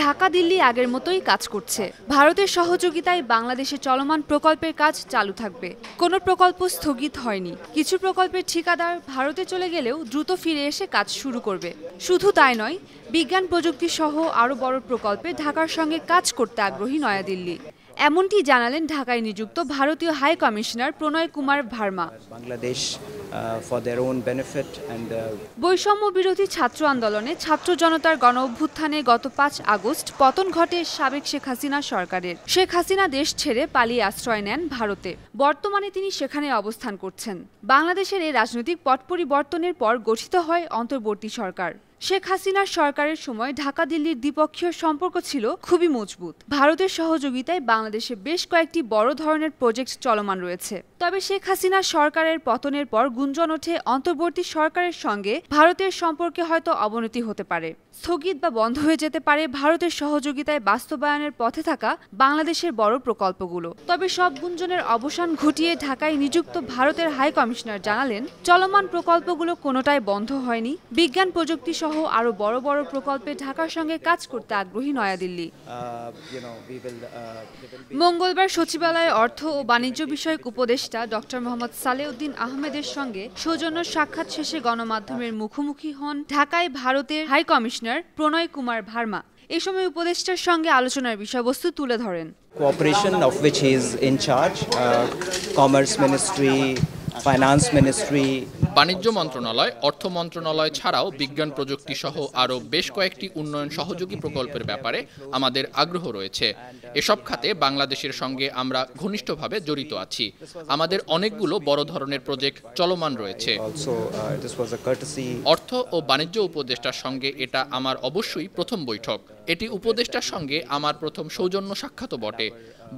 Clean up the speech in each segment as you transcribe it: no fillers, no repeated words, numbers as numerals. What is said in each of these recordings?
ঢাকা দিল্লি আগের মতোই কাজ করছে। ভারতের সহযোগিতায় বাংলাদেশে চলমান প্রকল্পের কাজ চালু থাকবে। কোনো প্রকল্প স্থগিত হয়নি। কিছু প্রকল্পের ঠিকাদার ভারতে চলে গেলেও দ্রুত ফিরে এসে কাজ শুরু করবে। শুধু তাই নয়, বিজ্ঞান প্রযুক্তি সহ আরও বড় প্রকল্পে ঢাকার সঙ্গে কাজ করতে আগ্রহী নয়াদিল্লি। এমনটি জানালেন ঢাকায় নিযুক্ত ভারতীয় হাই কমিশনার প্রণয় কুমার ভার্মা। বাংলাদেশ বৈষম্য বিরোধী ছাত্র আন্দোলনে ছাত্র জনতার গণ অভ্যুত্থানে গত ৫ আগস্ট পতন ঘটে সাবেক শেখ হাসিনা সরকারের। শেখ হাসিনা দেশ ছেড়ে পালিয়ে আশ্রয় নেন ভারতে। বর্তমানে তিনি সেখানে অবস্থান করছেন। বাংলাদেশের এই রাজনৈতিক পট পরিবর্তনের পর গঠিত হয় অন্তর্বর্তী সরকার। শেখ হাসিনার সরকারের সময় ঢাকা দিল্লির দ্বিপক্ষীয় সম্পর্ক ছিল খুবই মজবুত। ভারতের সহযোগিতায় বাংলাদেশে বেশ কয়েকটি বড় ধরনের প্রজেক্ট চলমান রয়েছে। তবে শেখ হাসিনার সরকারের পতনের পর গুঞ্জন ওঠে অন্তর্বর্তী সরকারের সঙ্গে ভারতের সম্পর্কে হয়তো অবনতি হতে পারে, স্থগিত বা বন্ধ হয়ে যেতে পারে ভারতের সহযোগিতায় বাস্তবায়নের পথে থাকা বাংলাদেশের বড় প্রকল্পগুলো। তবে সব গুঞ্জনের অবসান ঘটিয়ে ঢাকায় নিযুক্ত ভারতের হাই কমিশনার জানালেন, চলমান প্রকল্পগুলো কোনোটাই বন্ধ হয়নি। বিজ্ঞান প্রযুক্তি সহ আরো বড় বড় প্রকল্পে ঢাকার সঙ্গে কাজ করতে আগ্রহী নয়াদিল্লি। মঙ্গলবার সচিবালয়ে অর্থ ও বাণিজ্য বিষয়ক উপদেষ্টা ডক্টর মোহাম্মদ সালেউদ্দিন আহমেদের সঙ্গে সৌজন্য সাক্ষাৎ শেষে গণমাধ্যমের মুখোমুখি হন ঢাকায় ভারতের হাই কমিশনার প্রণয় কুমার ভার্মা। এই সময় উপদেষ্টার সঙ্গে আলোচনার বিষয়বস্তু তুলে ধরেন। Cooperation of which he is in charge, commerce ministry, finance ministry, বাণিজ্য মন্ত্রণালয়, অর্থ মন্ত্রণালয় ছাড়াও বিজ্ঞান প্রযুক্তি সহ আরও বেশ কয়েকটি উন্নয়ন সহযোগী প্রকল্পের ব্যাপারে আমাদের আগ্রহ রয়েছে। এসব খাতে বাংলাদেশের সঙ্গে আমরা ঘনিষ্ঠভাবে জড়িত আছি। আমাদের অনেকগুলো বড় ধরনের প্রজেক্ট চলমান রয়েছে। অর্থ ও বাণিজ্য উপদেষ্টার সঙ্গে এটা আমার অবশ্যই প্রথম বৈঠক। এটি উপদেষ্টার সঙ্গে আমার প্রথম সৌজন্য সাক্ষাৎও বটে।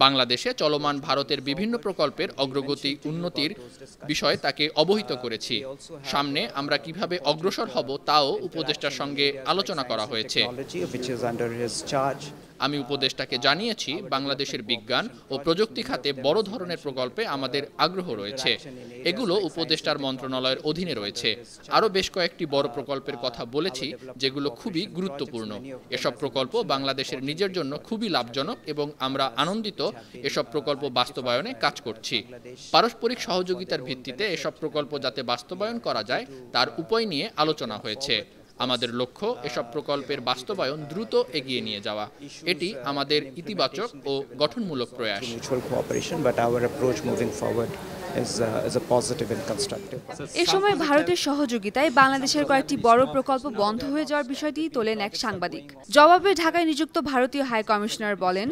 বাংলাদেশে চলমান ভারতের বিভিন্ন প্রকল্পের অগ্রগতি উন্নতির বিষয়ে তাকে অবহিত করেছি। সামনে আমরা কিভাবে অগ্রসর হব তাও উপদেষ্টার সঙ্গে আলোচনা করা হয়েছে। আমি উপদেষ্টাকে জানিয়েছি, বাংলাদেশের বিজ্ঞান ও প্রযুক্তি খাতে বড় ধরনের প্রকল্পে আমাদের আগ্রহ রয়েছে। এগুলো উপদেষ্টার মন্ত্রণালয়ের অধীনে রয়েছে। আরও বেশ কয়েকটি বড় প্রকল্পের কথা বলেছি, যেগুলো খুবই গুরুত্বপূর্ণ। এসব প্রকল্প বাংলাদেশের নিজের জন্য খুবই লাভজনক এবং আমরা আনন্দিত এসব প্রকল্প বাস্তবায়নে কাজ করছি। পারস্পরিক সহযোগিতার ভিত্তিতে এসব প্রকল্প যাতে বাস্তবায়ন করা যায় তার উপায় নিয়ে আলোচনা হয়েছে। আমাদের লক্ষ্য এসব প্রকল্পের বাস্তবায়ন দ্রুত এগিয়ে নিয়ে যাওয়া। এটি আমাদের ইতিবাচক ও গঠনমূলক প্রয়াস। এ সময় ভারতের সহযোগিতায় বাংলাদেশের কয়েকটি বড় প্রকল্প বন্ধ হয়ে যাওয়ার বিষয়টি তোলেন এক সাংবাদিক। জবাবে ঢাকায় নিযুক্ত ভারতীয় হাই কমিশনার বলেন,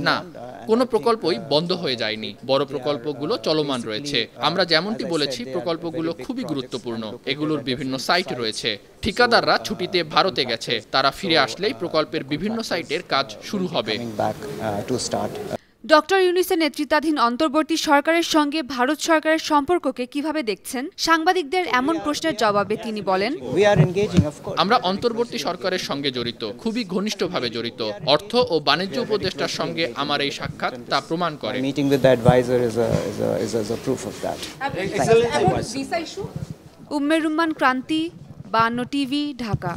না, কোনো প্রকল্পই বন্ধ হয়ে যায়নি। বড় প্রকল্পগুলো চলমান রয়েছে। আমরা যেমনটি বলেছি, প্রকল্পগুলো খুবই গুরুত্বপূর্ণ। এগুলোর বিভিন্ন সাইট রয়েছে। ঠিকাদাররা ছুটিতে ভারতে গেছে। তারা ফিরে আসলেই প্রকল্পের বিভিন্ন সাইটের কাজ শুরু হবে। ডক্টর ইউনূসের নেতৃত্বাধীন অন্তর্বর্তী সরকারের সঙ্গে ভারত সরকারের সম্পর্ককে কিভাবে দেখছেন? সাংবাদিকদের এমন প্রশ্নের জবাবে তিনি বলেন, আমরা অন্তর্বর্তী সরকারের সঙ্গে জড়িত, খুবই ঘনিষ্ঠভাবে জড়িত। অর্থ ও বাণিজ্য উপদেষ্টার সঙ্গে আমার এই সাক্ষাৎ তা প্রমাণ করে। উম্মের রুম্মান ক্রান্তি, 52 টিভি, ঢাকা।